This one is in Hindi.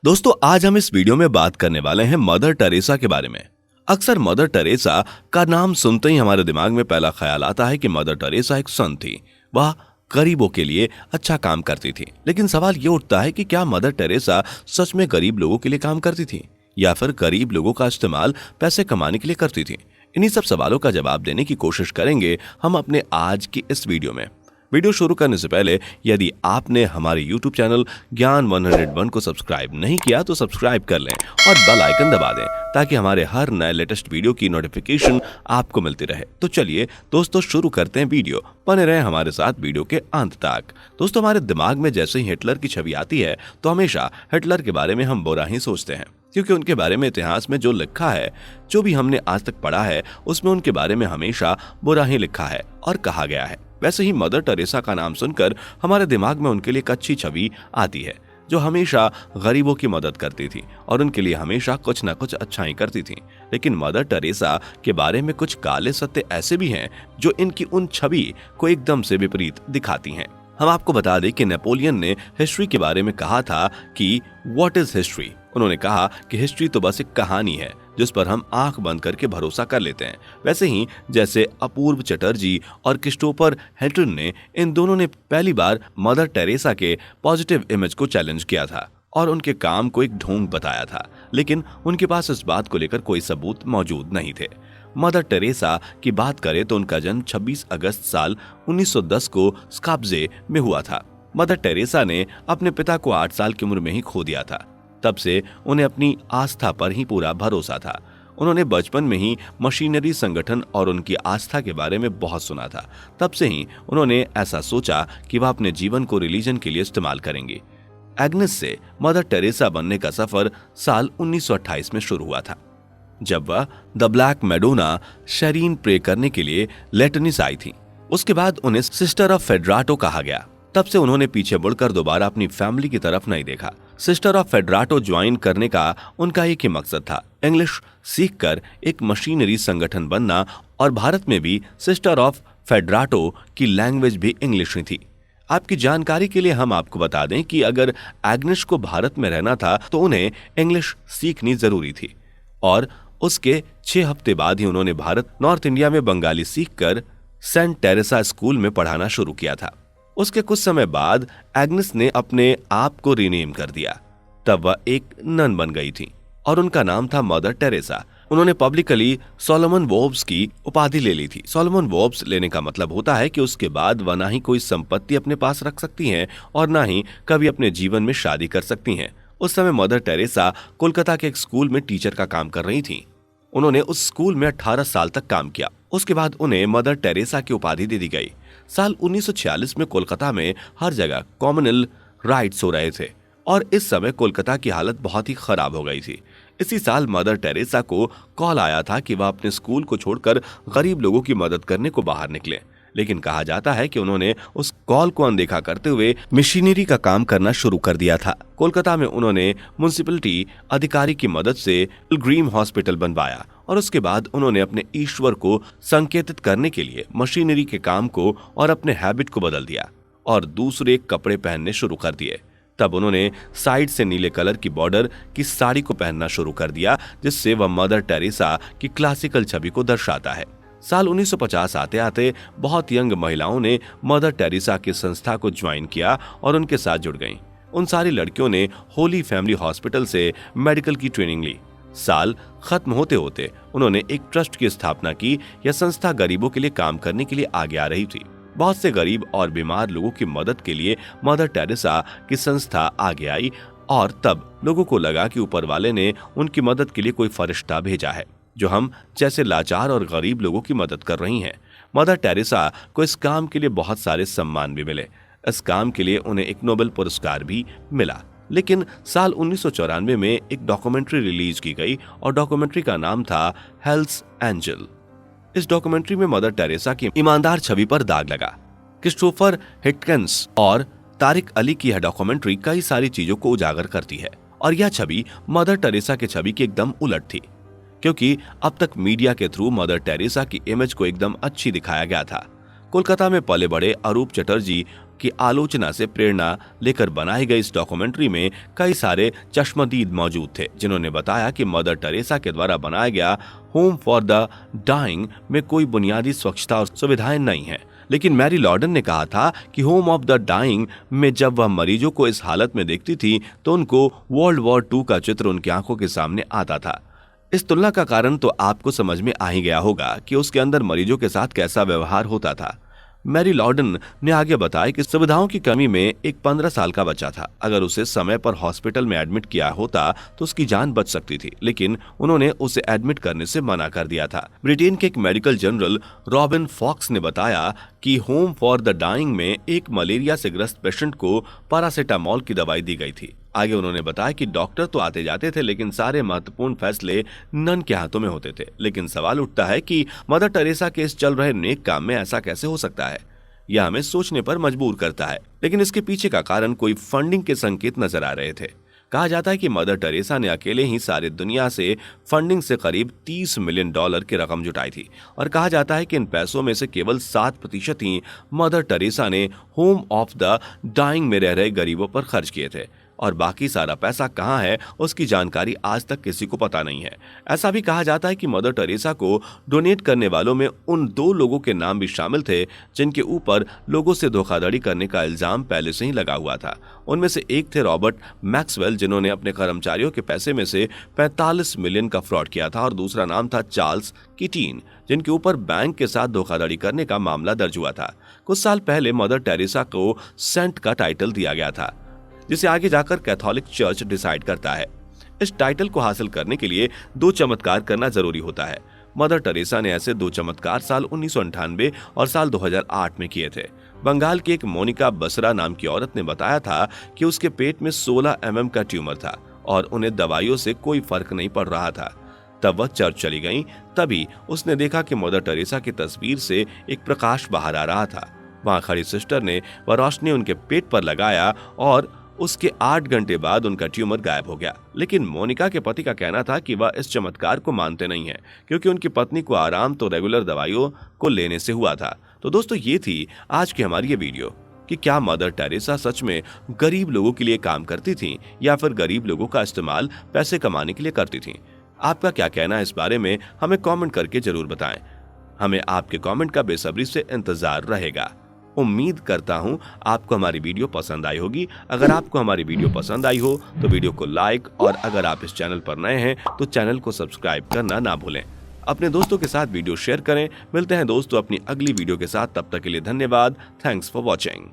दोस्तों आज हम इस वीडियो में बात करने वाले हैं मदर टेरेसा के बारे में। अक्सर मदर टेरेसा का नाम सुनते ही हमारे दिमाग में पहला ख्याल आता है कि मदर टेरेसा एक संत थी, वह गरीबों के लिए अच्छा काम करती थी। लेकिन सवाल ये उठता है कि क्या मदर टेरेसा सच में गरीब लोगों के लिए काम करती थी या फिर गरीब लोगों का इस्तेमाल पैसे कमाने के लिए करती थी। इन्हीं सब सवालों का जवाब देने की कोशिश करेंगे हम अपने आज की इस वीडियो में। वीडियो शुरू करने से पहले यदि आपने हमारे YouTube चैनल ज्ञान 101 को सब्सक्राइब नहीं किया तो सब्सक्राइब कर लें और बेल आइकन दबा दें ताकि हमारे हर नए लेटेस्ट वीडियो की नोटिफिकेशन आपको मिलती रहे। तो चलिए दोस्तों शुरू करते हैं वीडियो। बने रहें हमारे साथ वीडियो के अंत तक। दोस्तों हमारे दिमाग में जैसे ही हिटलर की छवि आती है तो हमेशा हिटलर के बारे में हम बुरा ही सोचते हैं, क्योंकि उनके बारे में इतिहास में जो लिखा है, जो भी हमने आज तक पढ़ा है, उसमें उनके बारे में हमेशा बुरा ही लिखा है और कहा गया है। वैसे ही मदर टेरेसा का नाम सुनकर हमारे दिमाग में उनके लिए एक अच्छी छवि आती है, जो हमेशा गरीबों की मदद करती थी और उनके लिए हमेशा कुछ न कुछ अच्छाई करती थी। लेकिन मदर टेरेसा के बारे में कुछ काले सत्य ऐसे भी हैं जो इनकी उन छवि को एकदम से विपरीत दिखाती हैं। हम आपको बता दें कि नेपोलियन ने हिस्ट्री के बारे में कहा था कि व्हाट इज हिस्ट्री। उन्होंने कहा कि हिस्ट्री तो बस एक कहानी है जिस पर हम आंख बंद करके भरोसा कर लेते हैं। वैसे ही जैसे अपूर्व चटर्जी और क्रिस्टोफर हेल्टन ने, इन दोनों ने पहली बार मदर टेरेसा के पॉजिटिव इमेज को चैलेंज किया था और उनके काम को एक ढोंग बताया था, लेकिन उनके पास इस बात को लेकर कोई सबूत मौजूद नहीं थे। मदर टेरेसा की बात करें तो उनका जन्म 26 अगस्त साल 1910 को स्काप्जे में हुआ था। मदर टेरेसा ने अपने पिता को 8 साल की उम्र में ही खो दिया था। तब से उन्हें अपनी आस्था पर ही पूरा भरोसा था। उन्होंने बचपन में ही मशीनरी संगठन और उनकी आस्था के बारे में बहुत सुना था। तब से ही उन्होंने ऐसा सोचा कि वह अपने जीवन को रिलीजन के लिए इस्तेमाल करेंगी। एग्नेस से मदर टेरेसा बनने का सफर साल 1928 में शुरू हुआ था, जब वह the black Madonna Shareen pray करने के लिए लेटनिस आई थी। उसके बाद उन्हें सिस्टर ऑफ फेडराटो कहा गया। तब से उन्होंने पीछे मुड़कर दोबारा अपनी फैमिली की तरफ नहीं देखा। सिस्टर ऑफ फेडराटो ज्वाइन करने का उनका एक ही मकसद था, इंग्लिश सीखकर एक मशीनरी संगठन बनना, और भारत में भी सिस्टर ऑफ फेडराटो की लैंग्वेज भी इंग्लिश ही थी। आपकी जानकारी के लिए हम आपको बता दें कि अगर एग्नेस को भारत में रहना था तो उन्हें इंग्लिश सीखनी जरूरी थी, और उसके 6 हफ्ते बाद ही उन्होंने भारत नॉर्थ इंडिया में बंगाली सीखकर सेंट टेरेसा स्कूल में पढ़ाना शुरू किया था। उसके कुछ समय बाद एग्नेस ने अपने आप को रीनेम कर दिया। तब वह एक नन बन गई थी और उनका नाम था मदर टेरेसा। उन्होंने पब्लिकली सोलोमन वोब्स की उपाधि ले ली थी। सोलोमन वोब्स लेने का मतलब होता है कि उसके बाद वह ना ही कोई संपत्ति अपने पास रख सकती हैं और ना ही कभी अपने जीवन में शादी कर सकती हैं। उस समय मदर टेरेसा कोलकाता के एक स्कूल में टीचर का काम कर रही थी। उन्होंने उस स्कूल में 18 साल तक काम किया। उसके बाद उन्हें मदर टेरेसा की उपाधि दे दी गई। साल 1946 में कोलकाता में हर जगह कॉमनल राइट्स हो रहे थे और इस समय कोलकाता की हालत बहुत ही खराब हो गई थी। इसी साल मदर टेरेसा को कॉल आया था कि वह अपने स्कूल को छोड़कर गरीब लोगों की मदद करने को बाहर निकले, लेकिन कहा जाता है कि उन्होंने उस कॉल को अनदेखा करते हुए मशीनरी का काम करना शुरू कर दिया था। कोलकाता में उन्होंने म्युनिसिपैलिटी अधिकारी की मदद से पिलग्रिम हॉस्पिटल बनवाया और उसके बाद उन्होंने अपने ईश्वर को संकेतित करने के लिए मशीनरी के काम को और अपने हैबिट को बदल दिया और दूसरे कपड़े पहनने शुरू कर दिए। तब उन्होंने साइड से नीले कलर की बॉर्डर की साड़ी को पहनना शुरू कर दिया, जिससे वह मदर टेरेसा की क्लासिकल छवि को दर्शाता है। साल 1950 आते आते बहुत यंग महिलाओं ने मदर टेरेसा की संस्था को ज्वाइन किया और उनके साथ जुड़ गईं। उन सारी लड़कियों ने होली फैमिली हॉस्पिटल से मेडिकल की ट्रेनिंग ली। साल खत्म होते होते उन्होंने एक ट्रस्ट की स्थापना की। यह संस्था गरीबों के लिए काम करने के लिए आगे आ रही थी। बहुत से गरीब और बीमार लोगों की मदद के लिए मदर टेरेसा की संस्था आगे आई और तब लोगों को लगा कि ऊपर वाले ने उनकी मदद के लिए कोई फरिश्ता भेजा है जो हम जैसे लाचार और गरीब लोगों की मदद कर रही हैं। मदर टेरेसा को इस काम के लिए बहुत सारे सम्मान भी मिले। इस काम के लिए उन्हें एक नोबेल पुरस्कार भी मिला। लेकिन साल 1994 में एक डॉक्यूमेंट्री रिलीज की गई और डॉक्यूमेंट्री का नाम था हेल्स एंजल। इस डॉक्यूमेंट्री में मदर टेरेसा की ईमानदार छवि पर दाग लगा। क्रिस्टोफर हिटकिंस और तारिक अली की यह डॉक्यूमेंट्री कई सारी चीजों को उजागर करती है और यह छवि मदर टेरेसा की छवि की एकदम उलट थी, क्योंकि अब तक मीडिया के थ्रू मदर टेरेसा की इमेज को एकदम अच्छी दिखाया गया था। कोलकाता में पले बड़े अरूप चटर्जी की आलोचना से प्रेरणा लेकर बनाई गई इस डॉक्यूमेंट्री में कई सारे चश्मदीद मौजूद थे, जिन्होंने बताया कि मदर टेरेसा के द्वारा बनाया गया होम फॉर द डाइंग में कोई बुनियादी स्वच्छता और सुविधाएं नहीं है। लेकिन मैरी लॉर्डन ने कहा था कि होम ऑफ द डाइंग में जब वह मरीजों को इस हालत में देखती थी तो उनको वर्ल्ड वॉर II का चित्र उनकी आंखों के सामने आता था। इस तुलना का कारण तो आपको समझ में आ ही गया होगा कि उसके अंदर मरीजों के साथ कैसा व्यवहार होता था। मैरी लॉर्डन ने आगे बताया कि सुविधाओं की कमी में एक 15 साल का बच्चा था। अगर उसे समय पर हॉस्पिटल में एडमिट किया होता तो उसकी जान बच सकती थी, लेकिन उन्होंने उसे एडमिट करने से मना कर दिया था। ब्रिटेन के एक मेडिकल जनरल रॉबिन फॉक्स ने बताया कि होम फॉर द डाइंग में एक मलेरिया से ग्रस्त पेशेंट को पैरासिटामोल की दवाई दी गई थी। आगे उन्होंने बताया कि डॉक्टर तो आते जाते थे, लेकिन सारे महत्वपूर्ण फैसले नन के हाथों में होते थे। लेकिन सवाल उठता है कि मदर टेरेसा के इस चल रहे नेक काम में ऐसा कैसे हो सकता है। यह हमें सोचने पर मजबूर करता है, लेकिन इसके पीछे का कारण कोई फंडिंग के संकेत नजर आ रहे थे। कहा जाता है कि मदर टेरेसा ने अकेले ही सारी दुनिया से फंडिंग से करीब $30 मिलियन की रकम जुटाई थी, और कहा जाता है कि इन पैसों में से केवल 7% ही मदर टेरेसा ने होम ऑफ द डाइंग में रह रहे गरीबों पर खर्च किए थे, और बाकी सारा पैसा कहां है उसकी जानकारी आज तक किसी को पता नहीं है। ऐसा भी कहा जाता है कि मदर टेरेसा को डोनेट करने वालों में उन 2 लोगों के नाम भी शामिल थे जिनके ऊपर लोगों से धोखाधड़ी करने का इल्जाम पहले से ही लगा हुआ था। उनमें से एक थे रॉबर्ट मैक्सवेल, जिन्होंने अपने कर्मचारियों के पैसे में से 45 मिलियन का फ्रॉड किया था, और दूसरा नाम था चार्ल्स कीटीन, जिनके ऊपर बैंक के साथ धोखाधड़ी करने का मामला दर्ज हुआ था। कुछ साल पहले मदर टेरेसा को सेंट का टाइटल दिया गया था, जिसे आगे जाकर कैथोलिक चर्च डिसाइड करता है। इस टाइटल को हासिल करने के लिए 2 चमत्कार करना जरूरी होता है। मदर टेरेसा ने ऐसे 2 चमत्कार साल 1998 और साल 2008 में किए थे। बंगाल की एक मोनिका बसरा नाम की औरत ने बताया था कि उसके पेट में 16 mm का ट्यूमर था और उन्हें दवाइयों से कोई फर्क नहीं पड़ रहा था। तब वह चर्च चली गई। तभी उसने देखा कि मदर टेरेसा की तस्वीर से एक प्रकाश बाहर आ रहा था। वहां खड़ी सिस्टर ने वह रोशनी उनके पेट पर लगाया और उसके 8 घंटे बाद उनका ट्यूमर गायब हो गया। लेकिन मोनिका के पति का कहना था कि वह इस चमत्कार को मानते नहीं है, क्योंकि उनकी पत्नी को आराम तो रेगुलर दवाइयों को लेने से हुआ था। तो दोस्तों, ये थी आज की हमारी ये वीडियो कि क्या मदर टेरेसा सच में गरीब लोगों के लिए काम करती थी या फिर गरीब लोगों का इस्तेमाल पैसे कमाने के लिए करती थी। आपका क्या कहना है इस बारे में हमें कॉमेंट करके जरूर बताएं। हमें आपके कॉमेंट का बेसब्री से इंतजार रहेगा। उम्मीद करता हूं आपको हमारी वीडियो पसंद आई होगी। अगर आपको हमारी वीडियो पसंद आई हो तो वीडियो को लाइक, और अगर आप इस चैनल पर नए हैं तो चैनल को सब्सक्राइब करना ना भूलें। अपने दोस्तों के साथ वीडियो शेयर करें। मिलते हैं दोस्तों अपनी अगली वीडियो के साथ, तब तक के लिए धन्यवाद। Thanks for watching.